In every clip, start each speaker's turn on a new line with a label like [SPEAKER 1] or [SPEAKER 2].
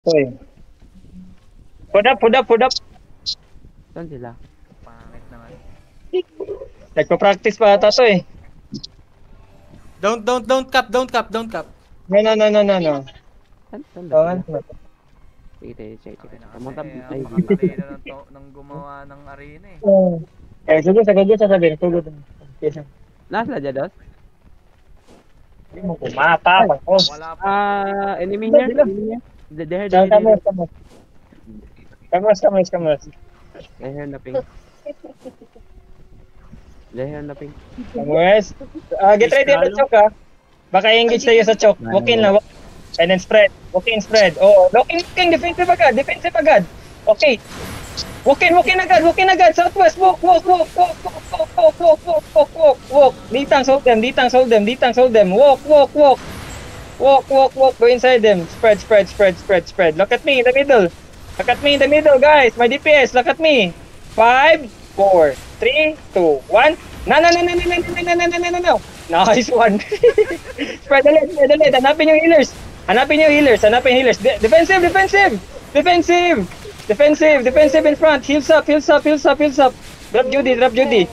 [SPEAKER 1] Okay. Put up, put up, put up.
[SPEAKER 2] Saan sila?
[SPEAKER 3] Pangit naman.
[SPEAKER 1] Nagpa-practice pa ata to eh.
[SPEAKER 3] Don't cap.
[SPEAKER 1] No, no, no, no, no, no.
[SPEAKER 2] Saan
[SPEAKER 1] Oh,
[SPEAKER 2] ba
[SPEAKER 1] ano
[SPEAKER 2] sila?
[SPEAKER 1] ba?
[SPEAKER 2] Sige, check.
[SPEAKER 3] Okay na
[SPEAKER 2] Kamunta,
[SPEAKER 3] kasi,
[SPEAKER 2] ay,
[SPEAKER 3] napakatalino ng gumawa ng arena eh.
[SPEAKER 1] Oh. Eh, siguro sasabihin. Tugod. Yes.
[SPEAKER 2] nasa dyan, Dos?
[SPEAKER 1] Hindi mo kumapa.
[SPEAKER 3] Wala pa.
[SPEAKER 2] Enemy
[SPEAKER 1] Sila,
[SPEAKER 2] here?
[SPEAKER 1] sila.
[SPEAKER 2] Enemy here? There.
[SPEAKER 1] Kamus.
[SPEAKER 2] They're here na ping.
[SPEAKER 1] Kamus. Get ready on the choke ha. Baka engage tayo sa choke. Walk in lang. And then spread. Walk in, spread. Oh, looking. Defensive agad. Okay. Walk in agad. Southwest. Walk. Ditang, hold them. Walk. Go inside them. Spread. Look at me in the middle, guys. My DPS, look at me. 5, 4, 3, 2, 1. No. Nice one. Spread the lead. Hanapin yung healers. Defensive in front. Heals up. Drop Judy.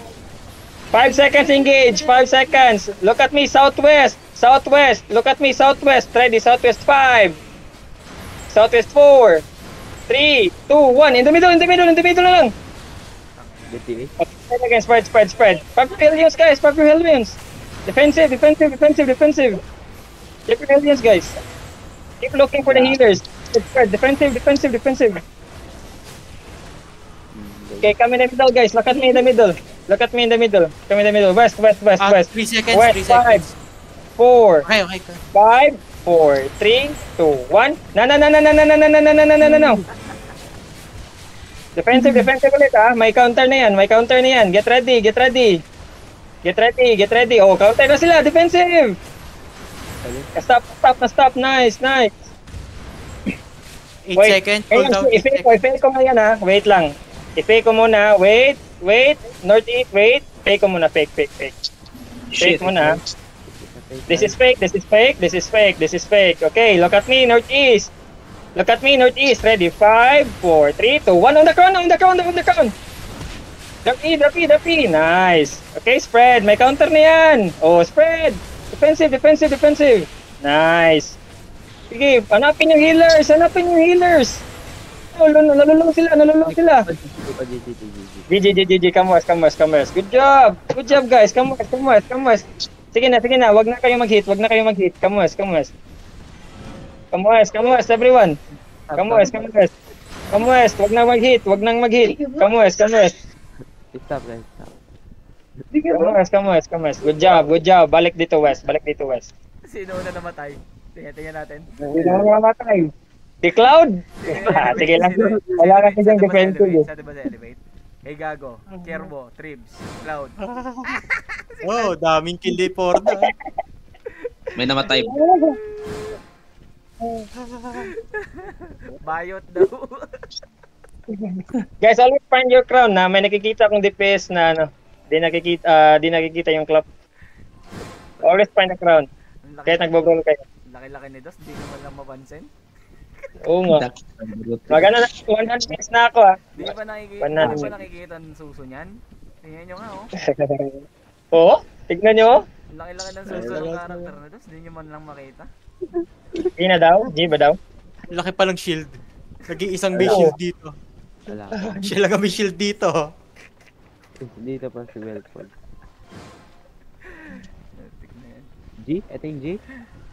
[SPEAKER 1] 5 seconds engage. 5 seconds. Look at me, southwest. Look at me, southwest. Ready, southwest 5. Southwest 4. 3, 2, 1. In the middle na lang.
[SPEAKER 2] DPA.
[SPEAKER 1] Okay, again, spread. Pag your Hellions, guys. Defensive. Keep your Hellions, guys. Keep looking for the healers. Spread. Defensive. Okay, come in the middle, guys. Look at me in the middle. Come in the middle. West.
[SPEAKER 3] 3 seconds.
[SPEAKER 1] West, 5, 4,
[SPEAKER 3] Okay.
[SPEAKER 1] 5, 4, 3, 2, 1. No. Defensive ulit ah. May counter na yan. Get ready. Oh, counter na sila. Defensive. Stop. Nice.
[SPEAKER 3] 8 seconds. Hold down.
[SPEAKER 1] I-fake ko ngayon ha. Wait lang. I-fake ko muna. Wait. Northeast, wait. Fake ko muna. Fake. Fake muna. This is fake. Okay, look at me, northeast. Ready? 5, 4, 3, 2, 1. On the crown. Drop E. Nice. Okay, spread. May counter na yan. Oh, spread. Defensive. Nice. Sige, hanapin yung healers. Oh, nalulong sila. GG. Kamuas. Good job, guys. Kamuas. Sige na. Wag na kayong mag-hit. Kamuas, everyone. Kamuas. Wag nang mag-hit. Kamuas.
[SPEAKER 2] Stop, guys.
[SPEAKER 1] Kamuas. Good job. Balik dito, West.
[SPEAKER 3] Sino na namatay? Tingnan natin.
[SPEAKER 1] Hindi na mamatay. Si Cloud? Sige lang. Wala kasi siyang defensive.
[SPEAKER 3] Sa elevate. Hey Gago, Kerbo, Tribs, Cloud.
[SPEAKER 4] Oh, daming kill day for na.
[SPEAKER 5] May namatay.
[SPEAKER 3] Bayot daw.
[SPEAKER 1] Guys, always find your crown na may nakikita akong DPS na ano, di nakikita yung club. Always find the crown. Kahit nagbo-brawl kayo.
[SPEAKER 3] Laki-laki ni Dos, di naman lang mapansin.
[SPEAKER 1] Oo nga. Maganda na, 100 minutes na ako ah.
[SPEAKER 3] Di ba nakikita ng suso niyan? Tingnan nyo nga oh.
[SPEAKER 1] Oo? Tignan nyo.
[SPEAKER 3] Laki-laki ng suso ng karakter na Dos, di nyo man lang makita.
[SPEAKER 1] G na daw? G ba daw?
[SPEAKER 4] Laki pa lang shield. Nag-iisang may shield dito.
[SPEAKER 2] Wala.
[SPEAKER 4] Siya lang ang may shield dito.
[SPEAKER 2] Dito pa si Welford.
[SPEAKER 3] Tignan yan.
[SPEAKER 2] G? I think G?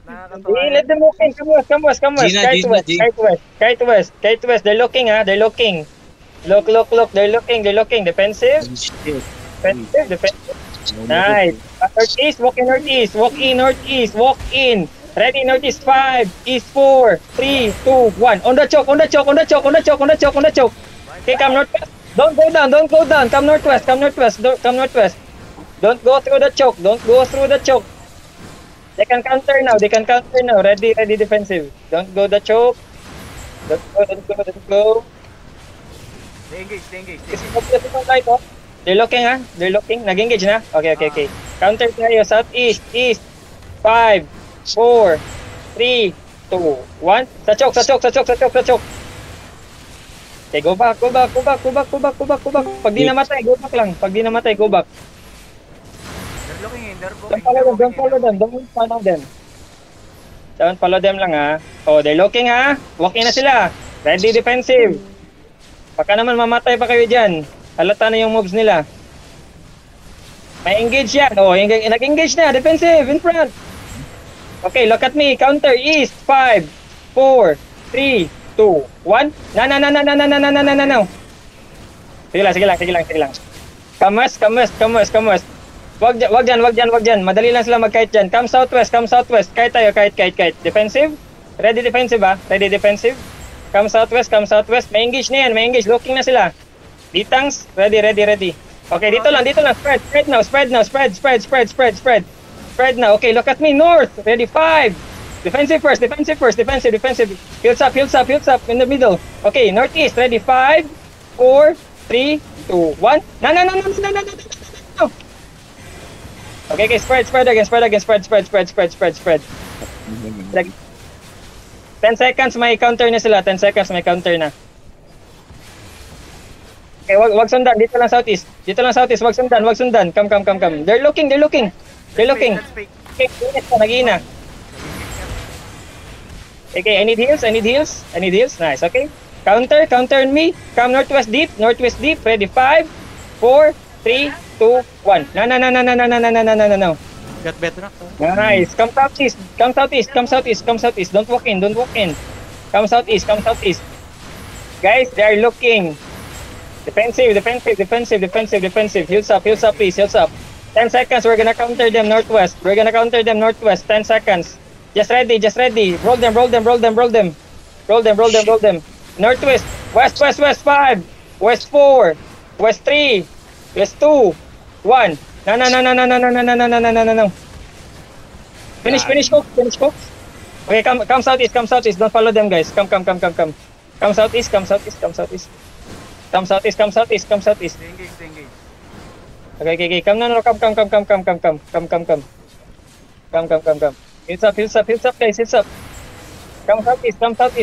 [SPEAKER 3] Nakakatawa.
[SPEAKER 1] Let them walk in. Kamuas. Kite west. They're looking ah. Look. They're looking. Defensive. Nice. Walk in northeast. Ready, northeast 5, east 4, 3, 2, 1. On the choke. Okay, come northwest. Don't go down. Come northwest. Don't go through the choke. They can counter now. Ready, defensive. Don't go the choke. Don't go.
[SPEAKER 3] Stay engage.
[SPEAKER 1] They're looking. Nag-engage na? Okay. Counter tayo. Southeast, east. 5, 4, 3, 2, 1. Sa choke, sa choke, sa choke, sa choke, sa choke. Okay, go back, go back, go back, go back, go back, go back, go back. Pag di namatay, go back lang. Pag di namatay, go back.
[SPEAKER 3] They're looking in, they're
[SPEAKER 1] Don't
[SPEAKER 3] looking.
[SPEAKER 1] follow them, don't follow them. Don't follow them lang ha. Oh, they're looking ha. Walking na sila. Ready defensive. Baka naman mamatay pa kayo dyan. Halata na yung moves nila. May engage yan. Oh, nag-engage na. Defensive, in front. Okay, look at me. Counter, east. 5, 4, 3, 2, 1. No. Sige lang. Kamas. Wag dyan. Madali lang sila mag-kite dyan. Come southwest. Kite tayo. Defensive. Ready defensive ha. Ready defensive. Come southwest. May engage na yan. Looking na sila. Ditangs. Ready. Okay, dito lang. Spread now. Spread now. Okay, look at me. North. Ready. 5. Defensive first. Fields up in the middle. Okay, northeast. Ready. 5, 4, 3, 2, 1. No. Okay, spread again. Spread. 10 seconds may counter na sila. 10 seconds may counter na. Okay, wag sundan. Dito lang southeast. Wag sundan. Come. They're looking.
[SPEAKER 3] Let's fake.
[SPEAKER 1] Okay, nag-iina. Okay, I need heals. Nice, okay. Counter on me. Come northwest deep. Ready, 5, 4, 3, 2, 1. No.
[SPEAKER 4] Got better.
[SPEAKER 1] Nice. Come southeast. Don't walk in. Come southeast. Guys, they are looking. Defensive. Heals up, please. 10 seconds. We're gonna counter them northwest. 10 seconds. Just ready. Roll them. Northwest. West 5. West 4. West 3. West 2. 1. No. Finish cook. Okay, come southeast. Don't follow them, guys. Come. Come southeast.
[SPEAKER 3] They engage.
[SPEAKER 1] Okay. Come. No. Come. Heels up, guys.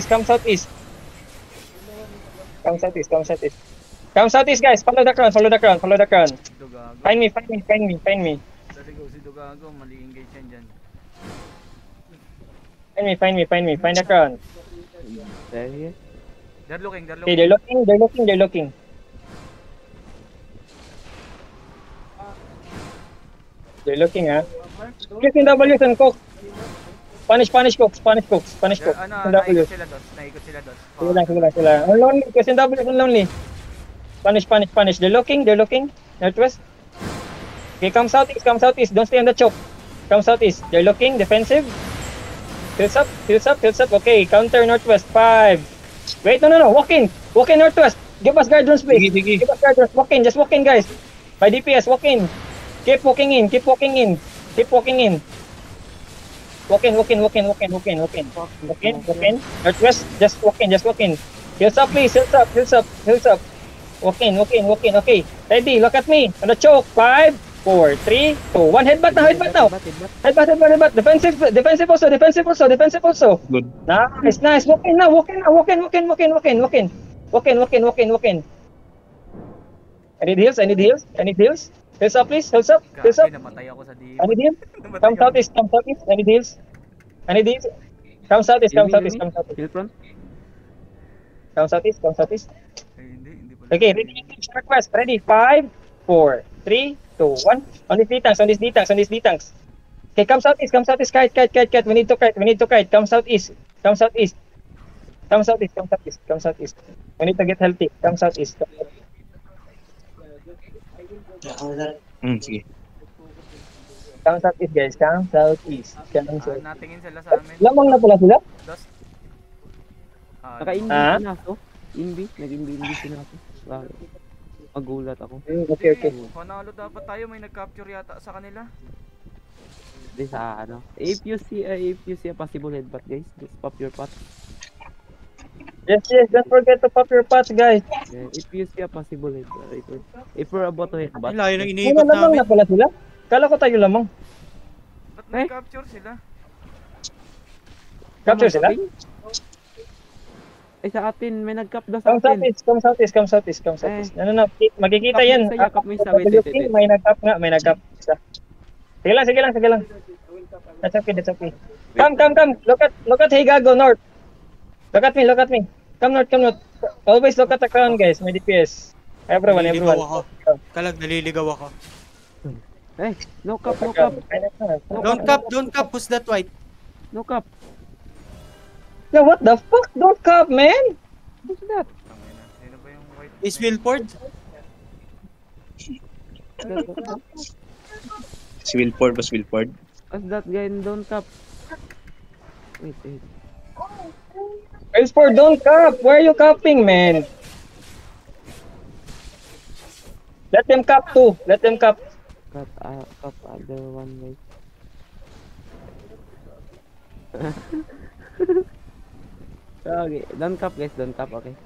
[SPEAKER 1] Come southeast. Come southeast, guys. Follow the crown.
[SPEAKER 3] Dugago.
[SPEAKER 1] Find me.
[SPEAKER 3] Dali go si Dugago. Mali engage yan dyan.
[SPEAKER 1] Find me. Find the crown.
[SPEAKER 2] There he is.
[SPEAKER 3] They're looking.
[SPEAKER 1] Okay, they're looking. They're looking, ha? Click in W and cook. Spanish cook.
[SPEAKER 3] Naikot sila dos.
[SPEAKER 1] Sige lang sila. Ang lonely, kasi W ang lonely. Spanish. They're looking. Northwest. Okay, come southeast. Don't stay on the choke. Come southeast. They're looking, defensive. Fields up. Okay, counter northwest. 5. Wait, no. Walk in northwest. Give us guard room space.
[SPEAKER 5] Sige.
[SPEAKER 1] Give us guard room. Just walk in, guys. By DPS, walk in. Keep walking in. Walk in. Northwest, just walk in. Heels up, please. Heels up. Walk in. Okay. Ready, look at me. On the choke. 5, 4, 3, 2, 1. Headbutt now. Headbutt. Defensive also.
[SPEAKER 5] Good.
[SPEAKER 1] Nice. Walk in now. Walk in. I need heals. Heals up, please. Heals up.
[SPEAKER 3] Grabe, namatay ako sa DM.
[SPEAKER 1] I need heals. Come southeast. I need heals. Come southeast.
[SPEAKER 2] Hill front.
[SPEAKER 1] Come southeast.
[SPEAKER 3] Hindi pala.
[SPEAKER 1] Okay, ready. Request. Ready. 5, 4, 3, 2, 1. On this D-tanks. Okay, come southeast. Kite. We need to kite. Come southeast. We need to get healthy. Come southeast.
[SPEAKER 5] Sige.
[SPEAKER 1] Come southeast, guys. Come southeast.
[SPEAKER 3] Natingin sila sa amin.
[SPEAKER 1] Lamang na pala sila?
[SPEAKER 3] Dos.
[SPEAKER 2] Naka-inbi
[SPEAKER 1] Ah?
[SPEAKER 2] na ako. Nag-inbi sila ako. Bakit? Magulat ako.
[SPEAKER 1] Okay.
[SPEAKER 3] Panalo dapat tayo. May nag-capture yata sa kanila.
[SPEAKER 2] Di sa ano. If you see a possible headbutt, guys, just pop your pot.
[SPEAKER 1] Yes. Don't forget to pop your pots, guys.
[SPEAKER 2] Yeah, if you see a possible headbutt, right? If we're about to headbutt,
[SPEAKER 4] Ang layo ng iniikot
[SPEAKER 1] Lamang
[SPEAKER 4] namin.
[SPEAKER 1] na pala sila? Kala ko tayo lamang.
[SPEAKER 3] Ba't nag-capture sila?
[SPEAKER 1] Capture sila?
[SPEAKER 2] Eh, sa atin, may nag-cap daw sa
[SPEAKER 1] Come
[SPEAKER 2] atin.
[SPEAKER 1] southeast, come southeast, come southeast, come southeast. No. Magkikita
[SPEAKER 2] Kap mo
[SPEAKER 1] yan.
[SPEAKER 2] isa yan, kap mo isa. Wait, wait, wait.
[SPEAKER 1] May nag-cap nga, may nag-cap. Isa. Sige lang. That's okay. Come. Look at Higago, north. Look at me. Come north. Always look at the crown, guys. May DPS. Everyone.
[SPEAKER 4] Naliligaw ako. Kalag, naliligaw ako.
[SPEAKER 2] Eh, no cap.
[SPEAKER 4] Don't cap. Who's that white?
[SPEAKER 2] No cap.
[SPEAKER 1] No, what the fuck? Don't cap, man!
[SPEAKER 2] What's that?
[SPEAKER 3] Sino ba yung white?
[SPEAKER 4] Is Wilford?
[SPEAKER 5] Si Wilford, boss Wilford.
[SPEAKER 2] What's that guy? Don't cap. Wait.
[SPEAKER 1] Wilford, don't cap! Why are you capping, man? Let them cap too.
[SPEAKER 2] Cap other one, guys. Okay, don't cap, guys. Don't cap, okay.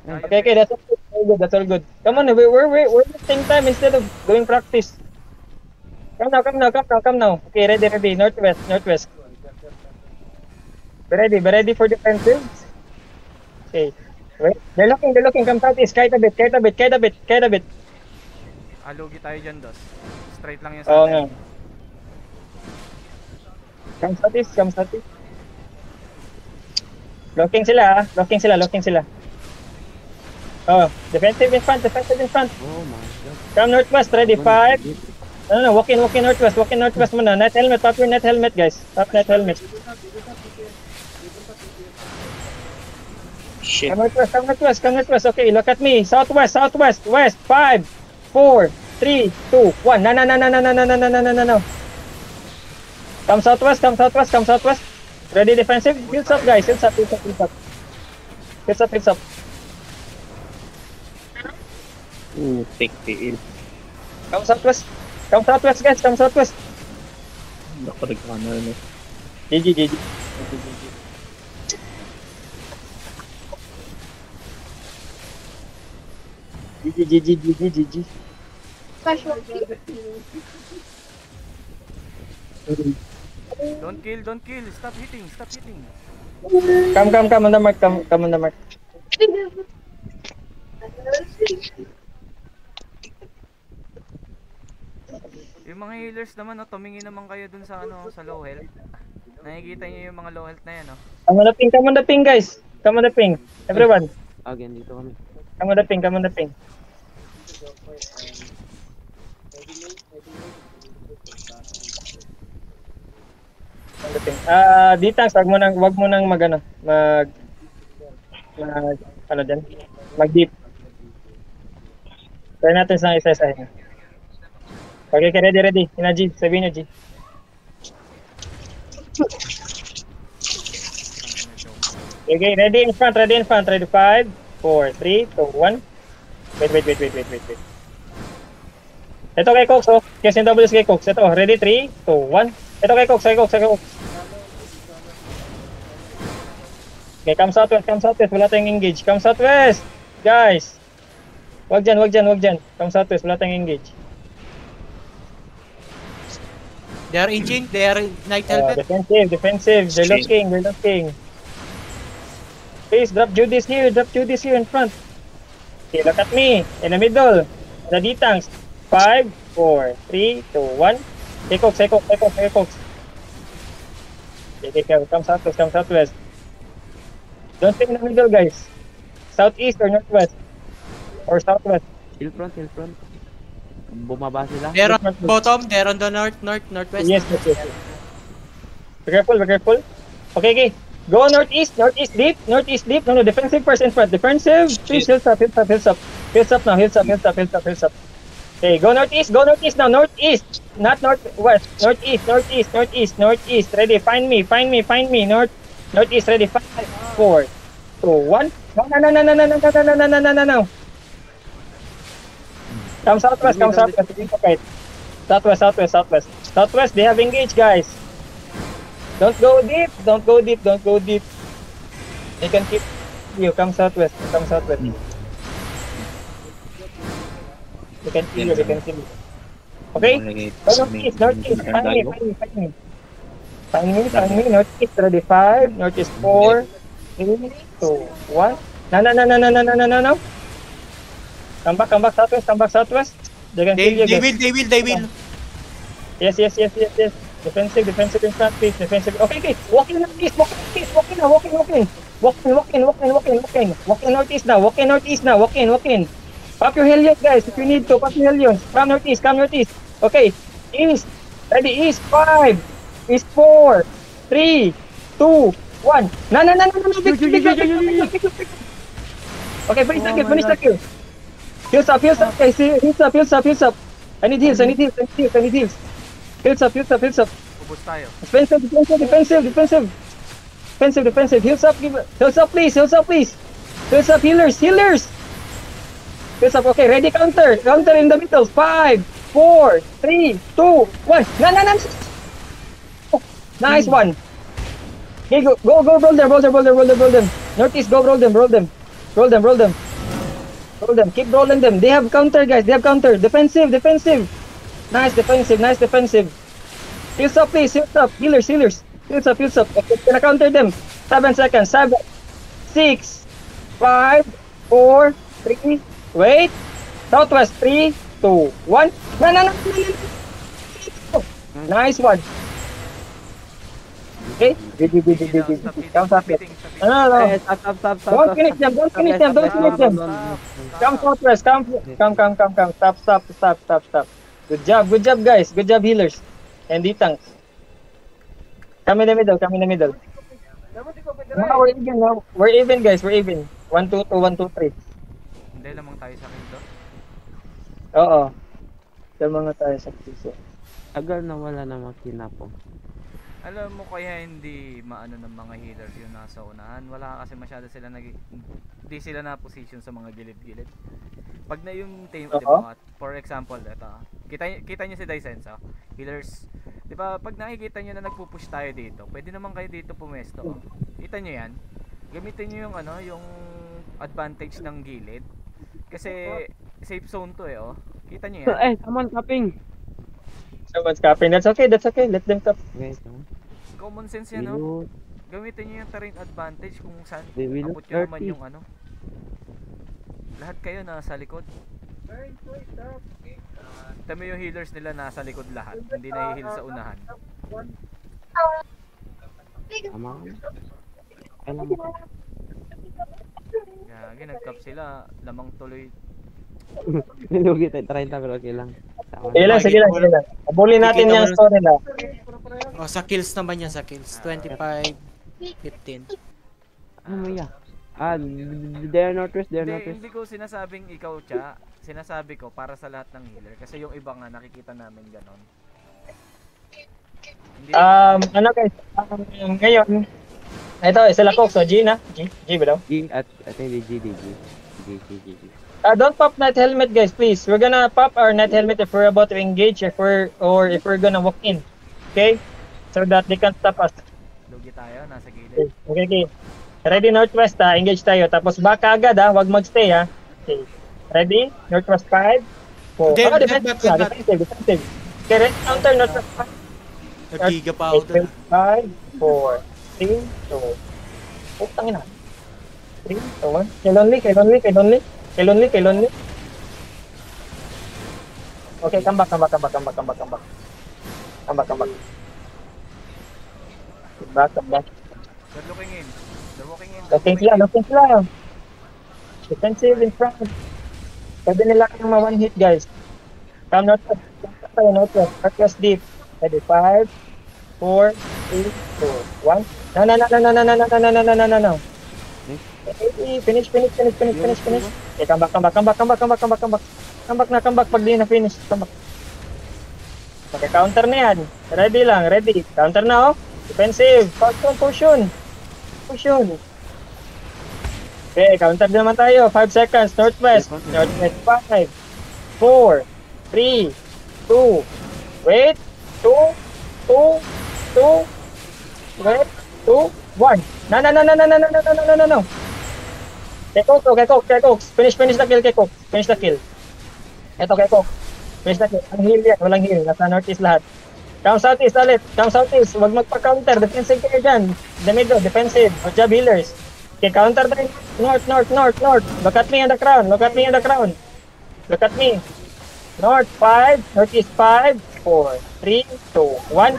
[SPEAKER 1] Okay, that's all good. Come on, we're wasting time instead of doing practice. Come now. Okay, ready. Northwest. Be ready for defensive. Okay. Wait, they're looking. Come southeast. Kite a bit.
[SPEAKER 3] Alugi tayo dyan, Dos. Straight lang yung
[SPEAKER 1] Oo
[SPEAKER 3] sa
[SPEAKER 1] nga.
[SPEAKER 3] atin.
[SPEAKER 1] Come southeast. Locking sila. Oh, defensive in front.
[SPEAKER 2] Oh my god.
[SPEAKER 1] Come northwest, ready, 5. No, walk in northwest muna. Net helmet, top your net helmet, guys. Top net helmet.
[SPEAKER 5] Shit.
[SPEAKER 1] Come northwest. Okay, look at me. Southwest, west. 5, 4, 3, 2, 1. No. Come southwest. Ready defensive? Hills up, guys. Hills up.
[SPEAKER 5] Ooh, take the ill.
[SPEAKER 1] Come southwest, guys. Come southwest.
[SPEAKER 5] Ako nagkano.
[SPEAKER 1] GG.
[SPEAKER 3] Don't kill. Stop hitting.
[SPEAKER 1] Come on the mark.
[SPEAKER 3] Yung mga healers naman, no, tumingin naman kayo dun sa sa low health. Nakikita niyo yung mga low health na yan, no?
[SPEAKER 1] Come on the ping, guys. Come on the ping. Everyone.
[SPEAKER 2] Again, dito kami.
[SPEAKER 1] Come on the ping. Ditang, wag mo nang mag deep. Try natin sa isa-isa. Okay, ready. G, sabihin nyo, G. Okay, ready in front. Ready, 5, 4, 3, 2, 1. Wait. Ito kay Cox, oh. KSNWs kay Cox. Ito, ready, 3, 2, 1. Ito kay Cox. Okay, come southwest. Wala tayong engage. Come southwest, guys. Wag dyan. Come southwest. Wala tayong engage.
[SPEAKER 4] They are inching. They are night helmet.
[SPEAKER 1] Defensive. They're looking. Please, drop Judas here in front. Okay, look at me. In the middle. The D-tanks. 5, 4, 3, 2, 1. Hey, Cox. Okay, come southwest. Don't stay in the middle, guys. Southeast or northwest? Or southwest?
[SPEAKER 2] Hill front. Bumaba sila.
[SPEAKER 4] They're on bottom. They're on the northwest.
[SPEAKER 1] Yes. Be careful. Okay. Go northeast deep. No, defensive first in front. Defensive. Please, hills up. Hills up now. Okay, go northeast now. Northeast. Not northwest. Northeast. Ready, find me. Northeast, ready, 5, 4, 2, 1. No. Come southwest. Okay. Southwest, they have engaged, guys. Don't go deep. They can keep you. Come southwest. They can kill you. Okay? Northeast. Find me. Time me. Northeast, ready, 5, northeast, 4, 3, 2, 1. No. Come back, southwest. They can kill you, guys.
[SPEAKER 4] They will.
[SPEAKER 1] Yes. Defensive in front, please. Defensive. Okay. Walk in northeast. Walk in northeast now. Walk in. Pop your Helios, guys, if you need to. Pop your Helios. Come northeast. Okay. East. Ready, east. 5. East 4. 3, 2, 1. No. Okay, finish the kill. Heals up, guys. Heals up. I need heals. Heals up.
[SPEAKER 3] Ubus tayo.
[SPEAKER 1] Defensive. Heals up, please. Heals up, healers. Heals up, okay, ready, counter in the middle. 5, 4, 3, 2, 1. No. Oh, nice one. Okay, go, roll them. Northeast, go, roll them. Keep rolling them. They have counter, guys. Defensive. Nice defensive. Heals up, please. Healers. Heals up. Okay, gonna counter them. 7 seconds. 7, 6, 5, 4, 3. Wait. Southwest. 3, 2, 1. No. Nice one. Okay. Stop it. No. Don't finish them. Come southwest. Come. Stop. Good job, guys. Good job, healers. And the tanks. Come in the middle. Now we're even, guys. 1, 2, 3.
[SPEAKER 3] Hindi lamang tayo sa akin to.
[SPEAKER 1] Oo. Lamang tayo sa piso.
[SPEAKER 2] Agal na wala na makinapong.
[SPEAKER 3] Alam mo kaya hindi maano ng mga healers yung nasa unahan. Wala kasi masyado sila hindi sila na position sa mga gilid-gilid. Pag na yung team, di ba? For example, ito. Kita niyo si Dysenso, healers. Di ba, pag nakikita niyo na nagpo-push tayo dito, pwede naman kayo dito pumesto. Kita niyo 'yan. Gamitin niyo yung yung advantage ng gilid. Kasi safe zone to Kita niyo 'yan.
[SPEAKER 2] Someone capping.
[SPEAKER 1] Someone's capping. That's okay. Let them cap.
[SPEAKER 2] Okay,
[SPEAKER 3] Common sense yan, Gamitin niyo yung terrain advantage kung saan
[SPEAKER 2] They will
[SPEAKER 3] abot nyo naman yung lahat kayo nasa likod. Tama yung healers nila nasa likod lahat. Hindi na-heal sa unahan.
[SPEAKER 2] Tama. Alam mo.
[SPEAKER 3] Kaya nag-cap sila. Lamang tuloy.
[SPEAKER 2] Nilugi tayo 30 pero okay lang.
[SPEAKER 1] Sige lang. Abulin natin yung story na.
[SPEAKER 4] Sa kills naman yan, 25, 15.
[SPEAKER 2] Ano mo yan? They're northwest.
[SPEAKER 3] Hindi ko sinasabing ikaw, Cha. Sinasabi ko para sa lahat ng healer. Kasi yung iba nga nakikita namin ganon.
[SPEAKER 1] Guys? Ngayon, ito, sila Cox, G na? G ba daw?
[SPEAKER 2] G at hindi G.
[SPEAKER 1] Don't pop night helmet, guys, please. We're gonna pop our night helmet if we're about to engage, if we're gonna walk in. Okay? So that they can't stop us.
[SPEAKER 3] Lugi tayo, nasa gilid.
[SPEAKER 1] Okay. Ready, northwest, engage tayo. Tapos back agad, wag magstay, Okay. Ready? Northwest 5, 4. Defensive. Okay, ready, counter, northwest 5.
[SPEAKER 4] Naggiga pa ako doon.
[SPEAKER 1] 5, 4, 3, 2. Oh, tangina. 3, 2, 1. Kay lonely. Okay, come back. Come back.
[SPEAKER 3] They're looking in.
[SPEAKER 1] Looking sila. Defensive in front. Pwede nila kayong ma-one hit, guys. Come northwest. Northwest deep. Ready, 5, 4, 3, 2, 1. No. Okay, finish. Okay, come back. Come back pag di na finish. Come back. Okay, counter na yan. Ready. Counter na, Defensive. Potion. Okay, counter naman tayo. 5 seconds. Northwest 5, 4, 3, 2. Wait. 2. Wait. 2, 1. No. Kay Cox. Finish the kill, kay Cox. Ito, kay Cox. Finish the kill. Ang heal yan. Walang heal. Nasa northeast lahat. Come southeast ulit. Come southeast. Huwag magpa-counter. Defensive kayo dyan. The middle, defensive. Good job, healers. Okay, counter tayo. North, north, north, north. Look at me on the crown. Look at me on the crown. Look at me. North 5, northeast 5, 4, 3, 2, 1.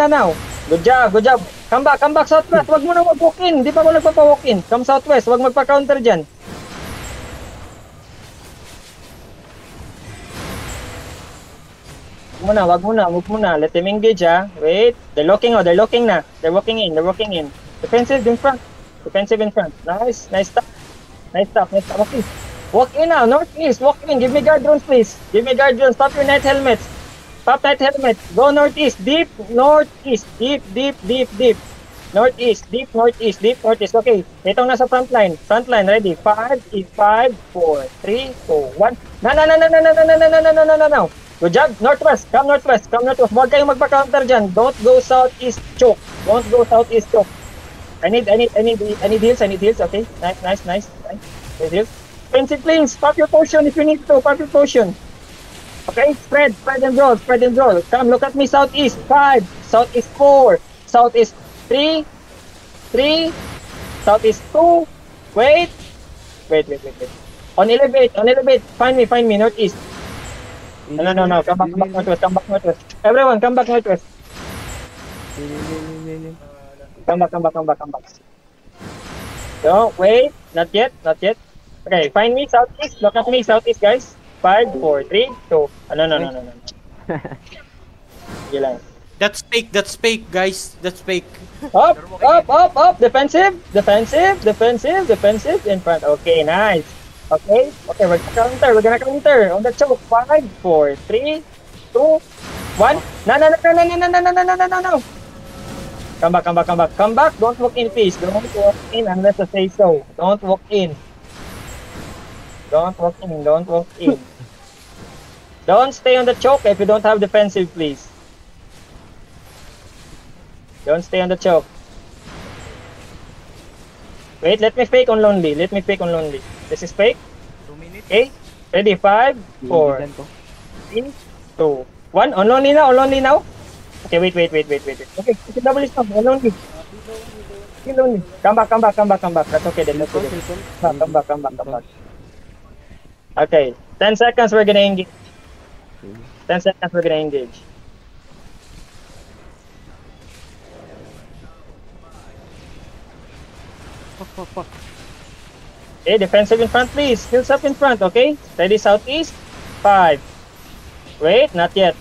[SPEAKER 1] No. Good job, good job. Come back southwest. Huwag mo na mag-walk in. Di pa ako nagpapa-walk in. Come southwest. Huwag magpa-counter dyan. Wag muna. Let them engage, ah. Wait. They're locking na. They're walking in. Defensive in front. Nice stop. Okay. Walk in now, northeast. Walk in. Give me guard drones, please. Stop your night helmets. Pop night helmets. Go northeast. Deep. Northeast. Deep. Northeast. Okay. Itong nasa front line. Ready. 5, 4, 3, 2, 1. No. Good job. Northwest. Come northwest. Huwag kayong magpa-counter dyan. Don't go southeast choke. I need heals. Okay. Nice. Nice heals. Defensive planes. Pop your potion if you need to. Okay. Spread and roll. Come, look at me. Southeast 5. Southeast 4. Southeast 3. Southeast 2. Wait. On elevate. Find me. Northeast. No. Come back northwest. Everyone, come back northwest. Come back. No, wait. Not yet. Okay, find me southeast. Look at me southeast, guys. 5, 4, 3, 2. No. Sige lang.
[SPEAKER 4] That's fake, guys. That's fake.
[SPEAKER 1] Up. Defensive. In front. Okay, nice. Okay, we're gonna counter. On the choke. 5, 4, 3, 2, 1. No. Come back. Don't walk in, please. Don't walk in unless I say so. Don't walk in. Don't stay on the choke if you don't have defensive, please. Don't stay on the choke. Wait, let me fake on lonely. This is fake.
[SPEAKER 3] 2 minutes.
[SPEAKER 1] Okay. Ready? 5, 4, 3, 2, 1. On lonely now. Okay, wait. Okay, double is on lonely. Come back. That's okay then. Come back. Okay, 10 seconds we're gonna engage. 10 seconds we're gonna engage.
[SPEAKER 2] Fuck.
[SPEAKER 1] Okay, defensive in front, please. Heels up in front, okay? Ready, southeast. 5. Wait, not yet.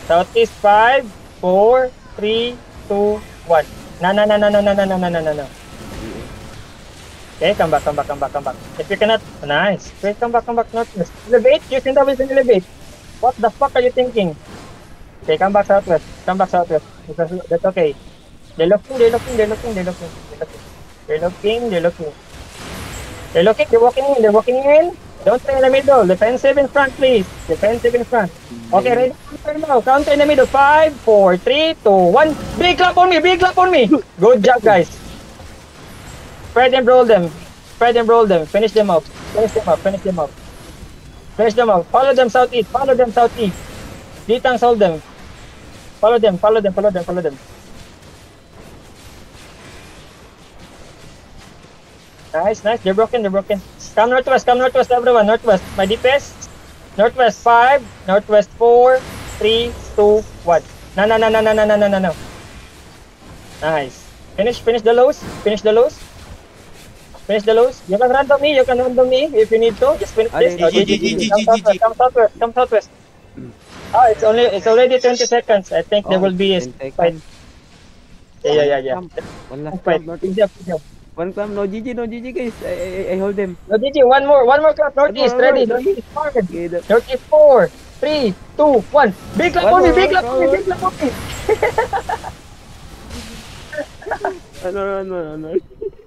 [SPEAKER 1] Southeast 5, 4, 3, 2, 1. No. Okay, come back. If you cannot, nice. Wait, come back, northwest. Elevate, you can double elevate. What the fuck are you thinking? Okay, come back southwest. That's okay. They're looking. They're walking in. Don't stay in the middle. Defensive in front, please. Okay, ready? Counter in the middle. 5, 4, 3, 2, 1. Big clap on me. Good job, guys. Spread and roll them. Finish them up. Follow them southeast. Ditang hold them. Follow them. Nice. They're broken. Come northwest, everyone. Northwest. My DPS. Northwest 5, northwest 4, 3, 2, 1. No. Nice. Finish the lows. You can random me if you need to. Just finish this. Come southwest. Oh, it's already 20 seconds. I think there will be a fight. Yeah.
[SPEAKER 2] One last
[SPEAKER 1] Fight.
[SPEAKER 2] clap,
[SPEAKER 1] Good
[SPEAKER 2] northeast.
[SPEAKER 1] job.
[SPEAKER 2] One clap, no GG guys. I hold them.
[SPEAKER 1] No, GG, one more clap. Northeast, ready. Northeast forward.
[SPEAKER 2] Okay,
[SPEAKER 1] Northeast 4, 3, 2, 1. Big clap on me.
[SPEAKER 2] Ano.